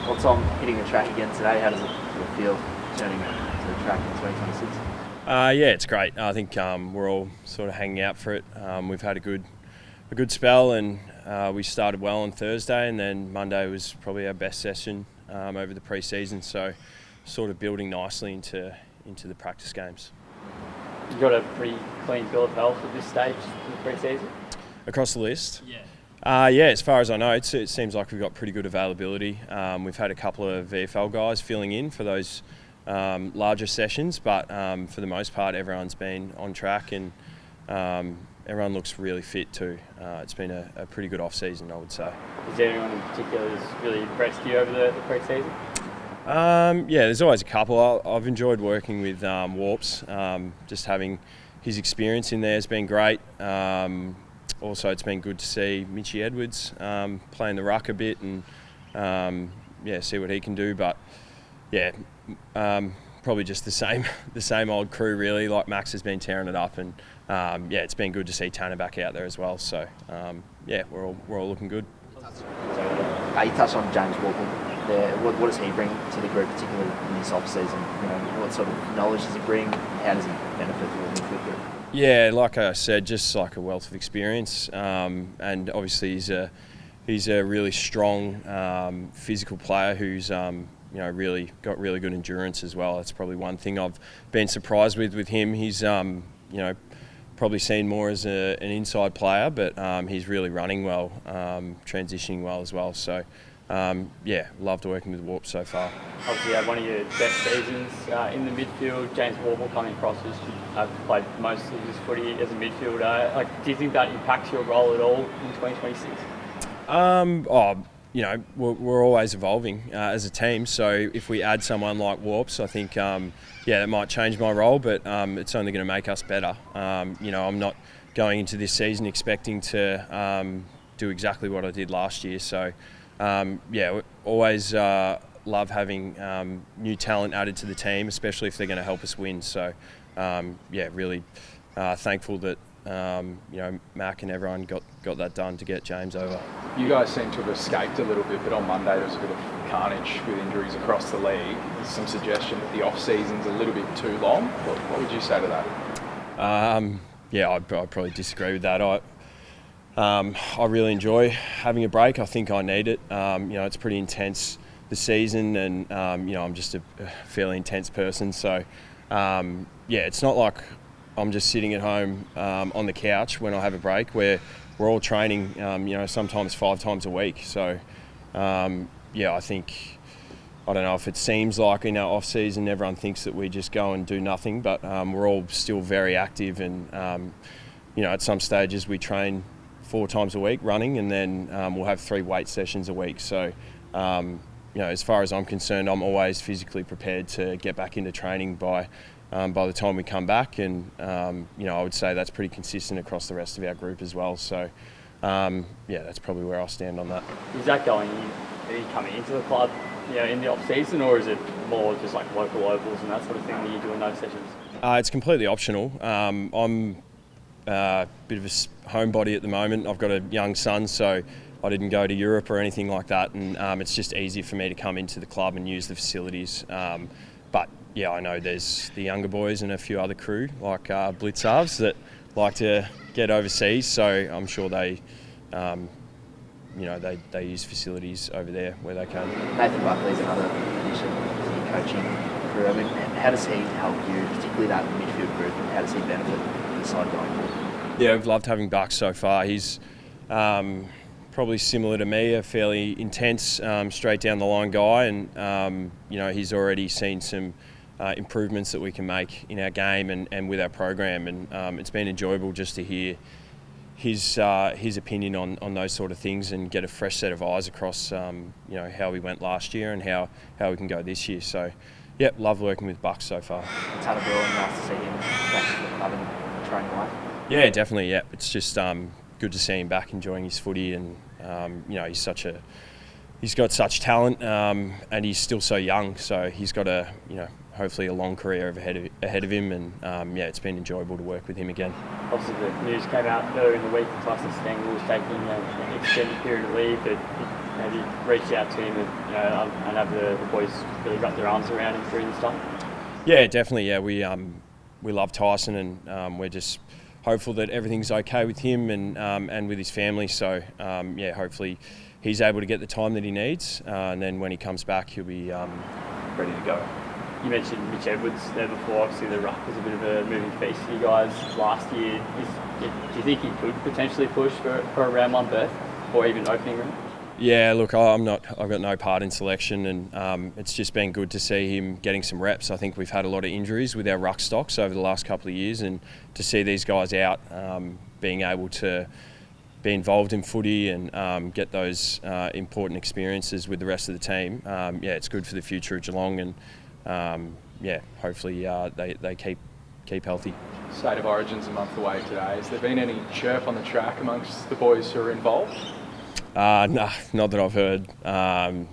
What's on hitting the track again today? How does it feel turning to the track in 2026? Yeah, it's great. I think we're all sort of hanging out for it. We've had a good spell, and we started well on Thursday, and then Monday was probably our best session over the pre-season. So, sort of building nicely into the practice games. You've got a pretty clean bill of health at this stage in the pre-season? Across the list? Yeah. Yeah, as far as I know, it seems like we've got pretty good availability. We've had a couple of VFL guys filling in for those larger sessions, but for the most part, everyone's been on track, and everyone looks really fit too. It's been a pretty good off-season, I would say. Is there anyone in particular who's really impressed you over the pre-season? Yeah, there's always a couple. I've enjoyed working with Worpel. Just having his experience in there has been great. Also, it's been good to see Mitchy Edwards playing the ruck a bit and see what he can do. But yeah, probably just the same old crew really. Like Max has been tearing it up, and it's been good to see Tanner back out there as well. So we're all looking good. You touched on James Worpel there. What does he bring to the group, particularly in this off-season? What sort of knowledge does he bring? How does he benefit the midfield group? Yeah, like I said, just like a wealth of experience, and obviously he's a really strong physical player who's really got really good endurance as well. That's probably one thing I've been surprised with him. He's probably seen more as an inside player, but he's really running well, transitioning well as well. So loved working with Warp so far. Obviously, you had one of your best seasons in the midfield. James Worpel coming across has played most of his footy as a midfielder. Do you think that impacts your role at all in 2026? We're always evolving as a team. So if we add someone like Warps, I think that might change my role, but it's only going to make us better. I'm not going into this season expecting to do exactly what I did last year. So we always love having new talent added to the team, especially if they're going to help us win. So really thankful that Mac and everyone got that done to get James over. You guys seem to have escaped a little bit, but on Monday there was a bit of carnage with injuries across the league. There's some suggestion that the off-season's a little bit too long. What would you say to that? I'd probably disagree with that. I really enjoy having a break. I think I need it. It's pretty intense this season, and I'm just a fairly intense person. So it's not like I'm just sitting at home on the couch when I have a break. We're all training, sometimes 5 times a week. So I think, I don't know if it seems like in our off season everyone thinks that we just go and do nothing, but we're all still very active, and at some stages we train 4 times a week running, and then we'll have 3 weight sessions a week. So as far as I'm concerned, I'm always physically prepared to get back into training by the time we come back, and I would say that's pretty consistent across the rest of our group as well. So that's probably where I'll stand on that. Is that going? Are you coming into the club, in the off season, or is it more just like local ovals and that sort of thing that you do in those sessions? It's completely optional. I'm a bit of a homebody at the moment. I've got a young son, so I didn't go to Europe or anything like that, and it's just easy for me to come into the club and use the facilities. But I know there's the younger boys and a few other crew like Blitzarves that like to get overseas, so I'm sure they use facilities over there where they can. Nathan Buckley's another addition to your coaching crew. How does he help you, particularly that midfield group, and how does he benefit the side going forward? Yeah, I've loved having Bucks so far. He's probably similar to me, a fairly intense, straight down the line guy, and he's already seen some improvements that we can make in our game and with our program, and it's been enjoyable just to hear his opinion on those sort of things and get a fresh set of eyes across how we went last year and how we can go this year. So love working with Bucks so far. Tanner Brewer, nice to see him back to the club and training life. Yeah, definitely. Yeah, it's just good to see him back enjoying his footy, and he's got such talent, and he's still so young. So he's got hopefully a long career ahead of him, and it's been enjoyable to work with him again. Obviously, the news came out earlier in the week that Tyson Stengel was taking an extended period of leave. But have you reached out to him and have the boys really wrap their arms around him during this time? Yeah, definitely. Yeah, we love Tyson, and we're just hopeful that everything's okay with him and with his family. So yeah, hopefully he's able to get the time that he needs, and then when he comes back, he'll be ready to go. You mentioned Mitch Edwards there before. Obviously, the Ruck was a bit of a moving feast for you guys last year. Do you think he could potentially push for a round one berth or even opening room? Yeah, look, I've got no part in selection, and it's just been good to see him getting some reps. I think we've had a lot of injuries with our ruck stocks over the last couple of years, and to see these guys out, being able to be involved in footy and get those important experiences with the rest of the team, yeah, it's good for the future of Geelong, and yeah, hopefully they keep healthy. State of Origin's a month away today. Has there been any chirp on the track amongst the boys who are involved? No, not that I've heard. No,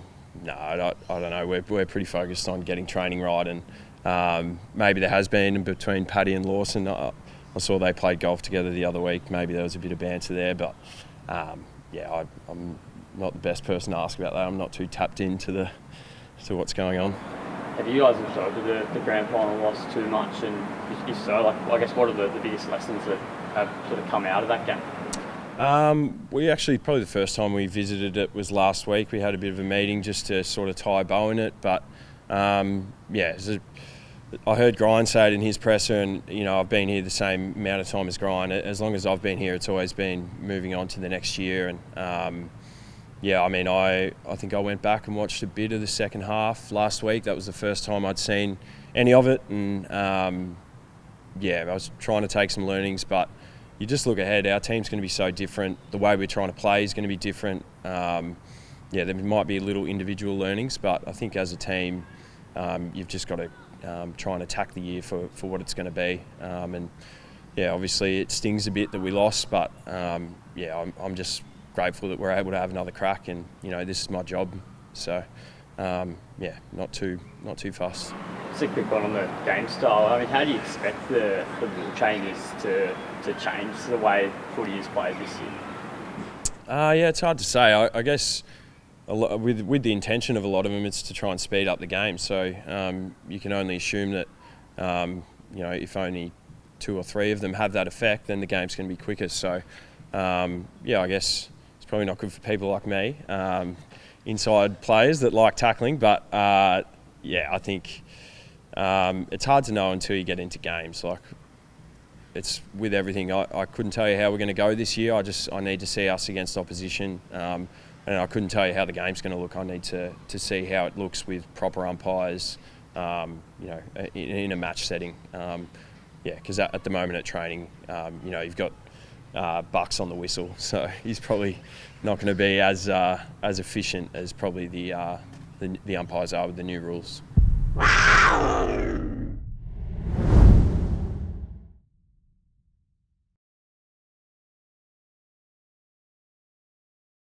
I don't know. We're pretty focused on getting training right, and maybe there has been between Paddy and Lawson. I saw they played golf together the other week. Maybe there was a bit of banter there, but yeah, I'm not the best person to ask about that. I'm not too tapped into what's going on. Have you guys absorbed the grand final loss too much? And if so, I guess what are the biggest lessons that have sort of come out of that game? We actually, probably the first time we visited it was last week. We had a bit of a meeting just to sort of tie a bow in it. But yeah, I heard Grind say it in his presser, and I've been here the same amount of time as Grind. As long as I've been here, it's always been moving on to the next year. And yeah, I mean, I think I went back and watched a bit of the second half last week. That was the first time I'd seen any of it, and yeah, I was trying to take some learnings, but you just look ahead. Our team's going to be so different. The way we're trying to play is going to be different. Yeah, there might be little individual learnings, but I think as a team, you've just got to try and attack the year for what it's going to be. And yeah, obviously it stings a bit that we lost, but yeah, I'm just grateful that we're able to have another crack, and this is my job. So yeah, not too fussed. Just a quick one on the game style. I mean, how do you expect the rule changes to change the way footy is played this year? Yeah, it's hard to say. I guess with the intention of a lot of them, it's to try and speed up the game. So you can only assume that if only 2 or 3 of them have that effect, then the game's going to be quicker. So yeah, I guess it's probably not good for people like me, inside players that like tackling. But yeah, I think it's hard to know until you get into games. Like, it's with everything. I couldn't tell you how we're going to go this year. I need to see us against opposition, and I couldn't tell you how the game's going to look. I need to see how it looks with proper umpires, in a match setting. Yeah, because at the moment at training, you've got Bucks on the whistle, so he's probably not going to be as efficient as probably the umpires are with the new rules.